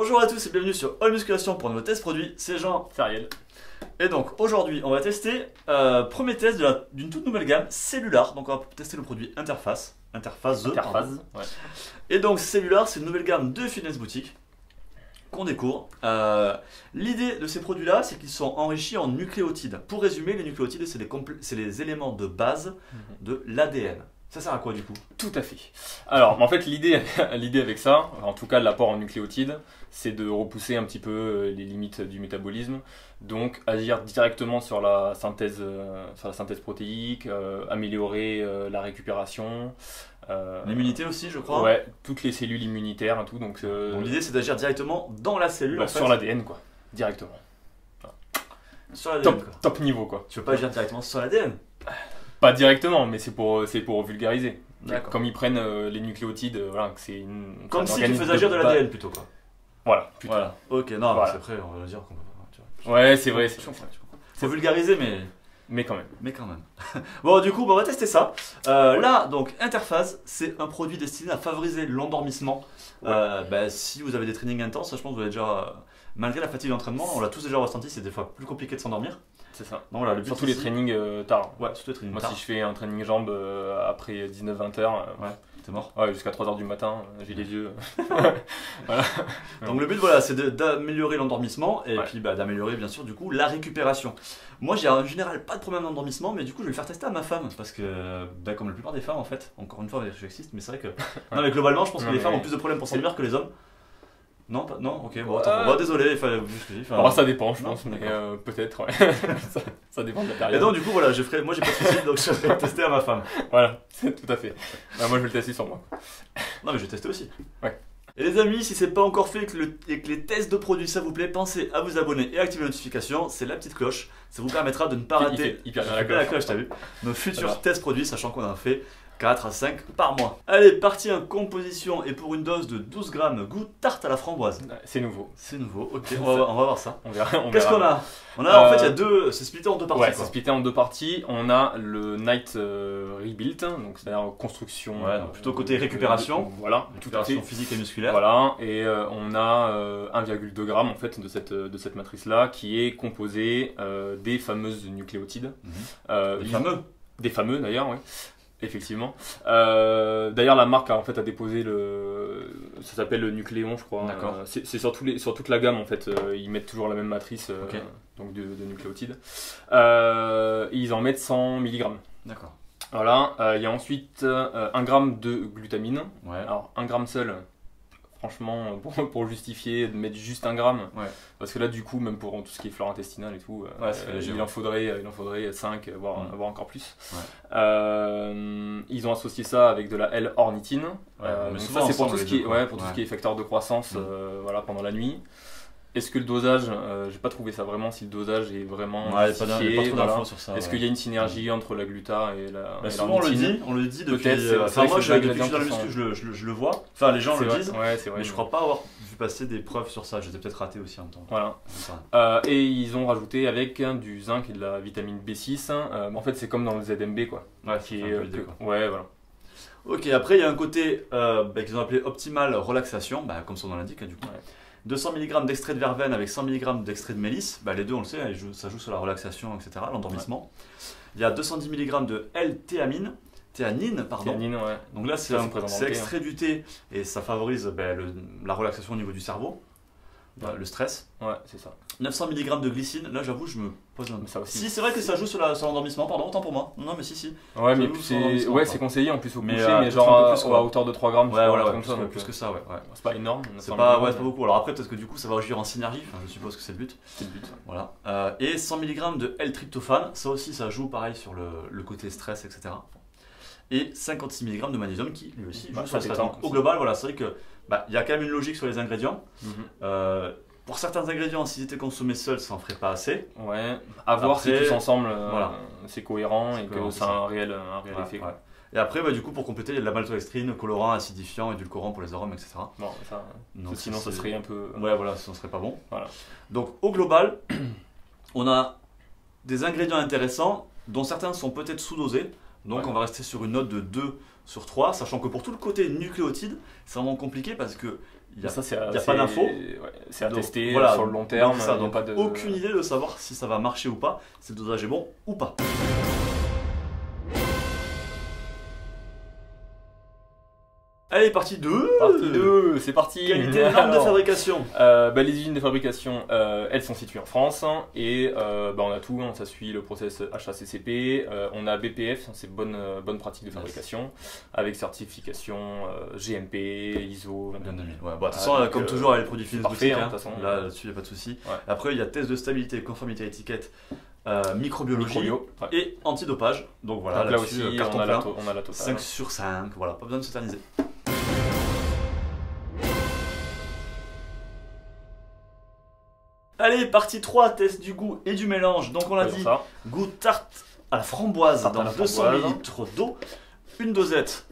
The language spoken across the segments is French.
Bonjour à tous et bienvenue sur All Musculation pour un nouveau test produit, c'est Jean. C'est Ariel. Et donc aujourd'hui on va tester premier test d'une toute nouvelle gamme Cellular. Donc on va tester le produit Interface. Interface. Ouais. Et donc Cellular, c'est une nouvelle gamme de fitness boutique qu'on découvre. L'idée de ces produits là, c'est qu'ils sont enrichis en nucléotides. Pour résumer, les nucléotides c'est les éléments de base de l'ADN. Ça sert à quoi du coup? Tout à fait. Alors, en fait, l'idée avec ça, en tout cas l'apport en nucléotides, c'est de repousser un petit peu les limites du métabolisme, donc agir directement sur la synthèse protéique, améliorer la récupération. L'immunité aussi, je crois. Ouais, toutes les cellules immunitaires et tout. Donc l'idée c'est d'agir directement dans la cellule. Bah, en fait. Sur l'ADN, quoi. Directement. Voilà. Sur l'ADN. Top niveau, quoi. Tu veux pas agir directement sur l'ADN? Pas directement, mais c'est pour vulgariser. Comme ils prennent les nucléotides, voilà, que c'est une. Comme si tu faisais agir de l'ADN plutôt, quoi. Voilà, plutôt. Voilà. Ok, non, voilà. après on va dire qu'on peut pas. Tu vois. Ouais, c'est vrai. Faut vulgariser, mais quand même. Mais quand même. Bon, du coup, on va tester ça. Là, donc, Interphase, c'est un produit destiné à favoriser l'endormissement. Ouais. Si vous avez des trainings intenses, je pense que vous avez déjà, malgré la fatigue d'entraînement, on l'a tous déjà ressenti, c'est des fois plus compliqué de s'endormir. C'est ça. Donc, voilà, le but surtout ici, les trainings tard. Ouais, surtout les trainings Moi, tard. si je fais un training jambes après 19-20 heures, ouais, t'es mort. Ouais, jusqu'à 3 heures du matin, j'ai les yeux. Voilà. Donc, le but, voilà, c'est d'améliorer l'endormissement et ouais. puis d'améliorer, bien sûr, du coup, la récupération. Moi, j'ai en général pas de problème d'endormissement, mais du coup, je vais le faire tester à ma femme parce que, comme la plupart des femmes, en fait, encore une fois, je suis sexiste, mais c'est vrai que. Non, mais globalement, je pense que les femmes ont plus de problèmes pour s'endormir que les hommes. Non, non, ok, bon, attends, bon, désolé, il fallait juste que je dise. Alors, ça dépend, je pense, mais peut-être, ouais. ça dépend de la période. Et donc, du coup, voilà, moi j'ai pas de soucis, donc je vais le tester à ma femme. Voilà, tout à fait. Bah, moi, je vais le tester sur moi. Non, mais je vais tester aussi. Ouais. Et les amis, si c'est pas encore fait et que les tests de produits ça vous plaît, pensez à vous abonner et activer les notifications, c'est la petite cloche. Ça vous permettra de ne pas rater hyper bien la cloche, t'as vu, nos futurs tests produits, sachant qu'on en fait 4 à 5 par mois. Allez, partie en composition et pour une dose de 12 grammes, goût tarte à la framboise. C'est nouveau. C'est nouveau, ok, on va voir ça. On verra. Qu'est-ce qu'on a? On a en fait, il y a deux, c'est splitté en deux parties. Ouais, c'est splitté en deux parties. On a le Night Rebuild, donc c'est-à-dire construction. Ouais, donc plutôt côté récupération. Voilà, récupération physique et musculaire. Voilà, et on a 1,2 g en fait de cette matrice-là qui est composée des fameuses nucléotides. Des fameux d'ailleurs, oui. Effectivement. D'ailleurs, la marque a déposé ça s'appelle le Nucléon, je crois. D'accord. C'est sur toute la gamme en fait. Ils mettent toujours la même matrice okay. Donc de nucléotides. Ils en mettent 100 mg. D'accord. Voilà. Il y a ensuite 1 g de glutamine. Ouais. Alors 1 g seul. Franchement, pour justifier de mettre juste 1 gramme, ouais. Parce que là, du coup, même pour tout ce qui est flore intestinale et tout, ouais, il en faudrait 5, voire encore plus. Ouais. Ils ont associé ça avec de la L-ornithine. Mais ça, c'est pour tout ce qui est facteur de croissance voilà, pendant la nuit. Est-ce que le dosage, j'ai pas trouvé ça vraiment, si le dosage est vraiment justifié, il y a pas trop d'infos sur ça. Est-ce qu'il y a une synergie entre la gluta et la souvent on le dit depuis. Enfin, moi, depuis que je suis dans le muscu, je le vois. Enfin, les gens le disent. Ouais, c'est vrai. Mais je crois pas avoir vu passer des preuves sur ça. Je les ai peut-être ratées aussi en même temps. Voilà. Et ils ont rajouté avec du zinc et de la vitamine B6. En fait, c'est comme dans le ZMB, quoi. Ouais, ouais, voilà. Ok, après il y a un côté qu'ils ont appelé optimal relaxation, comme son nom l'indique, du coup. Ouais. 200 mg d'extrait de verveine avec 100 mg d'extrait de mélisse, les deux on le sait, ça joue sur la relaxation, etc., l'endormissement. Ouais. Il y a 210 mg de L-théanine, pardon. Théanine, ouais. Donc là c'est extrait du thé et ça favorise la relaxation au niveau du cerveau, le stress. Ouais, c'est ça. 900 mg de glycine, là j'avoue je me pose un... ça aussi. Si c'est vrai que ça joue sur l'endormissement, pardon, autant pour moi. Non mais si. Ouais, mais c'est conseillé en plus au coucher, mais genre à hauteur de 3 grammes. Ouais, voilà, plus que ça, ouais. C'est pas énorme. C'est pas beaucoup. Alors après peut-être que du coup ça va agir en synergie, je suppose que c'est le but. C'est le but. Voilà. Et 100 mg de L-tryptophane, ça aussi ça joue pareil sur le côté stress, etc. Et 56 mg de magnésium qui lui aussi joue sur le stress. Au global, voilà, c'est vrai que il y a quand même une logique sur les ingrédients. Pour certains ingrédients, s'ils étaient consommés seuls, ça en ferait pas assez. Ouais, à voir si tous ensemble voilà. C'est cohérent et que ça a un réel effet. Ouais. Et après, du coup, pour compléter, il y a de la maltodextrine, colorant, acidifiant, édulcorant pour les arômes, etc. Bon, sinon, ça serait un peu. Ouais, voilà, sinon, ça serait pas bon. Voilà. Donc, au global, on a des ingrédients intéressants, dont certains sont peut-être sous-dosés. Donc on va rester sur une note de 2 sur 3, sachant que pour tout le côté nucléotide, c'est vraiment compliqué parce que il n'y a pas d'infos. Ouais, c'est à tester sur le long terme. Donc pas aucune idée de savoir si ça va marcher ou pas, si le dosage est bon ou pas. Allez, partie 2. Partie 2, c'est parti. Qualité et normes de fabrication. Les usines de fabrication, elles sont situées en France et on a tout, ça suit le process HACCP, on a BPF, c'est bonne pratique de fabrication, avec certification GMP, ISO 22000. Ouais, de toute façon, comme toujours, les produits finis parfait, là-dessus, il n'y a pas de souci. Ouais. Après, il y a test de stabilité, conformité à étiquette, microbiologie et antidopage. Donc voilà, là aussi, on a la totale. 5 sur 5, voilà, pas besoin de s'éterniser. Allez, partie 3, test du goût et du mélange. Donc on l'a dit, goût tarte à la framboise dans 200 ml d'eau, une dosette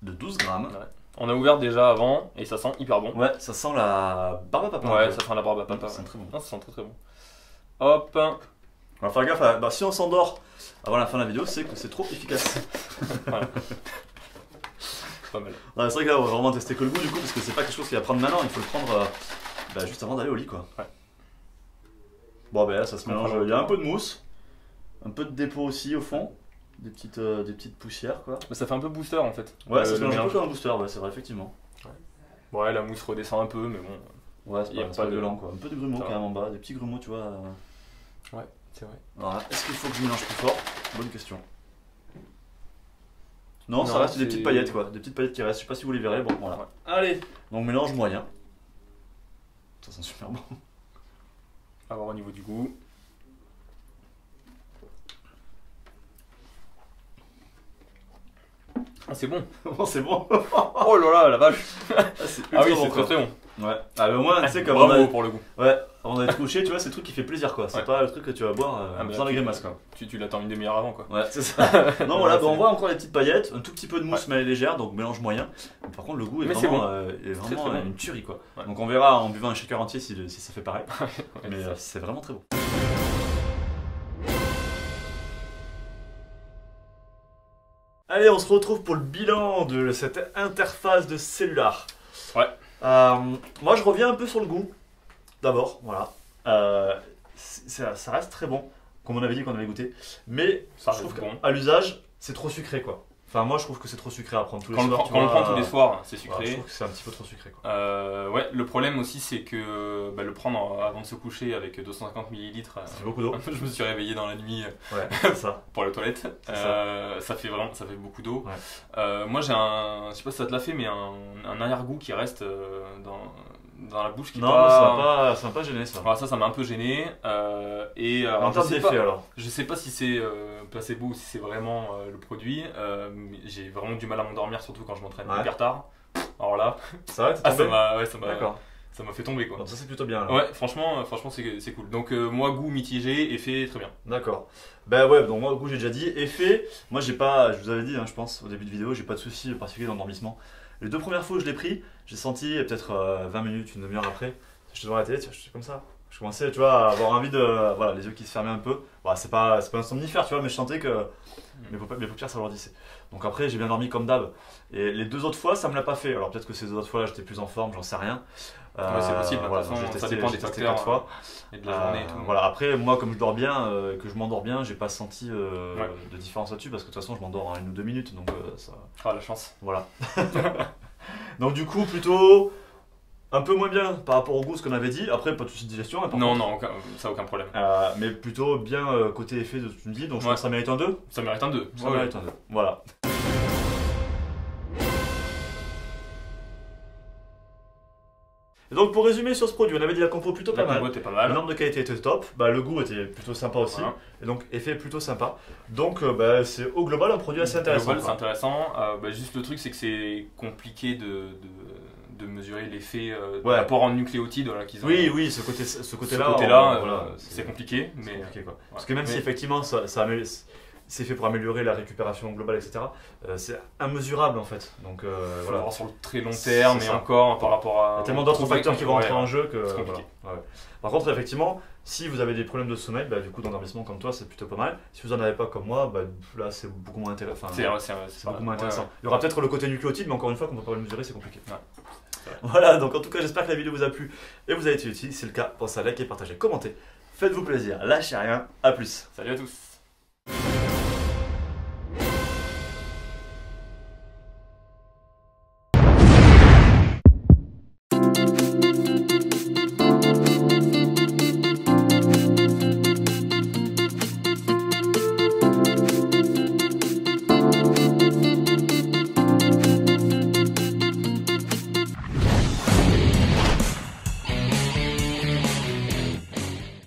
de 12 grammes. Ouais. On a ouvert déjà avant et ça sent hyper bon. Ouais, ça sent la barbe à papa. Ouais, ça sent la barbe à papa. Ça sent très bon. Non, ça sent très bon. Hop. On va faire gaffe, si on s'endort avant la fin de la vidéo, c'est que c'est trop efficace. Voilà. Pas mal. C'est vrai que là, on va vraiment tester que le goût du coup, parce que c'est pas quelque chose qu'il va prendre maintenant, il faut le prendre juste avant d'aller au lit quoi. Ouais. Bon ben là ça se mélange, il y a un peu de mousse, un peu de dépôt aussi au fond, des petites poussières quoi. Mais ça fait un peu booster en fait. Ouais, ça se mélange un peu comme un booster, ouais c'est vrai effectivement. Ouais, la mousse redescend un peu mais bon. Ouais, c'est pas violent quoi. Un peu de grumeaux quand même en bas, des petits grumeaux tu vois. Ouais, c'est vrai. Alors, est-ce qu'il faut que je mélange plus fort? Bonne question. Non, ça reste des petites paillettes quoi, des petites paillettes qui restent, je sais pas si vous les verrez, bon voilà. Ouais. Allez, donc mélange moyen. Ça sent super bon. À voir au niveau du goût. Ah c'est bon. C'est bon. Oh là là, la vache. Ah oui, c'est très bon. Ouais. Ah mais au moins, tu sais comme bravo pour le goût. Ouais, avant d'aller te coucher, tu vois, c'est le truc qui fait plaisir quoi. C'est pas le truc que tu vas boire sans la grimace quoi. Tu l'attends une demi-heure avant quoi. Ouais, c'est ça. Non voilà, on voit encore les petites paillettes, un tout petit peu de mousse mais elle est légère, donc mélange moyen. Mais par contre, le goût est vraiment une tuerie quoi. Ouais. Donc on verra en buvant un shaker entier si ça fait pareil. Mais c'est vraiment très bon. Allez, on se retrouve pour le bilan de cette interface de cellular. Ouais. Moi, je reviens un peu sur le goût. D'abord, voilà. Ça reste très bon, comme on avait dit qu'on avait goûté. Mais je trouve qu'à l'usage, c'est trop sucré, quoi. Enfin, moi, je trouve que c'est trop sucré à prendre tous les soirs. Quand on le prend tous les soirs, c'est sucré. Je trouve que c'est un petit peu trop sucré, quoi. Ouais, le problème aussi, c'est que le prendre avant de se coucher avec 250 ml, ça fait beaucoup d'eau. Je me suis réveillé dans la nuit pour la toilette. Ça fait beaucoup d'eau. Ouais. Moi, j'ai je sais pas si ça te l'a fait, mais un arrière-goût qui reste dans la bouche qui non, ça m'a pas gêné ça. Voilà, ça m'a un peu gêné. En termes d'effet alors. Je sais pas si c'est placebo ou si c'est vraiment le produit. J'ai vraiment du mal à m'endormir, surtout quand je m'entraîne hyper tard. Alors là, ça m'a fait tomber quoi. Donc ça c'est plutôt bien. Là. Ouais, franchement c'est cool. Donc moi goût mitigé, effet très bien. D'accord. Bah ouais, donc moi goût j'ai déjà dit. Effet, moi j'ai pas, je vous avais dit, je pense au début de vidéo, j'ai pas de souci particulier d'endormissement. Les 2 premières fois où je l'ai pris, j'ai senti peut-être 20 minutes, une demi-heure après, j'étais devant la télé, je suis comme ça. Je commençais, tu vois, à avoir envie de, voilà, les yeux qui se fermaient un peu. Bon, c'est pas un somnifère, tu vois, mais je sentais que mes paupières s'alourdissaient. Donc après, j'ai bien dormi comme d'hab. Et les 2 autres fois, ça me l'a pas fait. Alors peut-être que ces 2 autres fois, j'étais plus en forme, j'en sais rien. Ouais, c'est possible. Voilà, ça dépend des facteurs 4 fois. Et de la journée et tout. Voilà. Après, moi, comme je dors bien, que je m'endors bien, j'ai pas senti de différence là-dessus parce que de toute façon, je m'endors en 1 ou 2 minutes. Donc ça. Ah, la chance. Voilà. Donc du coup, plutôt un peu moins bien par rapport au goût, ce qu'on avait dit. Après, pas de soucis de digestion. Non, ça aucun problème. Mais plutôt bien côté effet de ce que tu me dis. Donc je pense que ça mérite un 2. Ça mérite un 2. Ça mérite un 2. Voilà. Et donc pour résumer sur ce produit, on avait dit la compo plutôt pas mal. La norme de qualité était top, le goût était plutôt sympa aussi, et donc effet plutôt sympa. Donc c'est au global un produit assez intéressant. C'est intéressant, juste le truc c'est que c'est compliqué de mesurer l'effet de l'apport en nucléotides qu'ils ont. Oui, ce côté-là, c'est compliqué. Mais compliqué, quoi. Parce que même si effectivement c'est fait pour améliorer la récupération globale, etc. C'est immesurable en fait. Donc voilà. Voir sur le très long terme, mais encore par rapport à. Il y a tellement d'autres facteurs qui vont entrer en jeu que. Voilà. Ouais. Par contre, effectivement, si vous avez des problèmes de sommeil, du coup, d'endormissement comme toi, c'est plutôt pas mal. Si vous en avez pas comme moi, là, c'est beaucoup moins intéressant. C'est beaucoup moins intéressant. Ouais. Il y aura peut-être le côté nucléotide, mais encore une fois, qu'on ne peut pas le mesurer, c'est compliqué. Ouais. Voilà, donc en tout cas, j'espère que la vidéo vous a plu et vous a été utile. Si c'est le cas, pensez à liker, partager, commenter. Faites-vous plaisir, lâchez rien. À plus. Salut à tous.